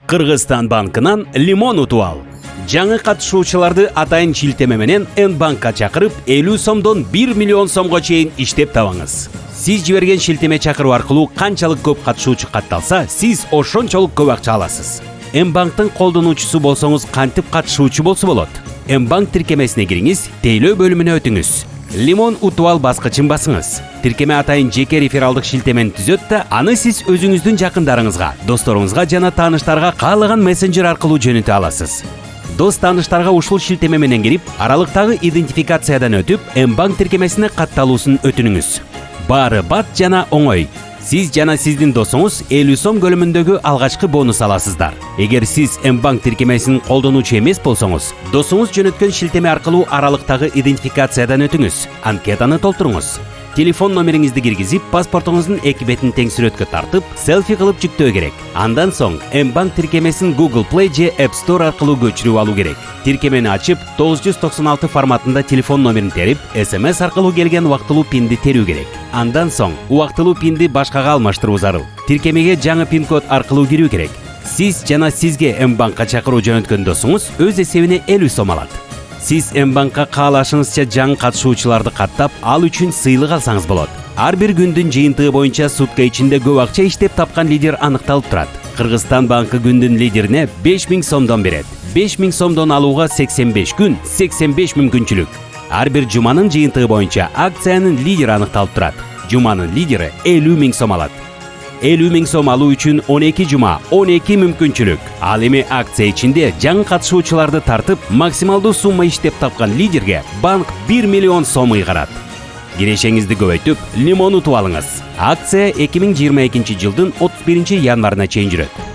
Кыргызстан банкынан лимон утуп ал. Жаңы катышуучуларды атайын шилтеме менен Н-банкка чакырып 50 сомдон 1 миллион сомго чейин иштеп табыңыз. Сиз жиберген шилтеме чакыруу аркылуу канчалык көп катышуучу катталса, сиз ошончолук көп акча аласыз. Н-банктын колдонуучусу болсоңуз кантип катышуучу болсо болот. Н-банк тиркемесине кириңиз, тейлөө бөлүмүнө өтүңүз. Лимон утуп ал баскычын басыңыз. Тиркеме атайын жеке рефералдык шилтемени түзөт да, аны сиз өзүңүздүн жакындарыңызга, досторуңузга жана тааныштарга каалаган мессенджер аркылуу жөнөтө аласыз. Дос тааныштарга ушул шилтеме менен кирип, аралыктагы идентификациядан өтүп, Н-банк тиркемесине катталуусун өтүнүңүз. Баары бат жана оңой. Сиз жана сиздин досуңуз 50 сом көлөмүндөгү алгачкы бонус аласыздар. Эгер сиз Н-банк тиркемесин колдонуучу эмес болсоңуз, досуңуз жөнөткөн шилтеме аркылуу аралыктагы идентификациядан өтүңүз. Анкетаны толтуруңуз. Телефон номериңизди киргизип, паспортуңуздун эки бетин тең сүрөткө тартып, селфи кылып жүктөө керек. Андан соң Н-банк тиркемесин Google Play же App Store аркылуу көчүрүп алуу керек. Тиркемени ачып, 996 форматында телефон номерин терип, SMS аркылуу келген убактылуу пинди терүү керек. Андан соң убактылуу пинди башкага алмаштыруу зарыл. Тиркемеге жаңы пин-код аркылуу кирүү керек. Сиз жана сизге Н-банкка чакыруу жөнөткөн досуңуз өз эсебине 50 сом алат. Сиз Н-банкка каалашыңызча жаңы катышуучуларды каттап, ал үчүн сыйлык алсаңыз болот. Ар бир күндүн жыйынтыгы боюнча сутка ичинде көп акча иштеп тапкан лидер аныкталып турат. Кыргызстан банкы күндүн лидерине 5000 сомдон берет. 5000 сомдон алууга 85 күн, 85 мүмкүнчүлүк. Ар бир жуманын жыйынтыгы боюнча акциянын лидери аныкталып турат. Жуманын лидери 50 000 сом алат. 50 000 сом алуу үчүн 12 жума, 12 мүмкүнчүлүк. Ал эми акция ичинде жаңы катышуучуларды тартып, максималдуу сумма иштеп тапкан лидерге банк 1 миллион сом ыйгарат. Кирешеңизди көбөйтүп, лимон утуп алыңыз. Акция 2022 жылдын 31 январына чейин жүрөт.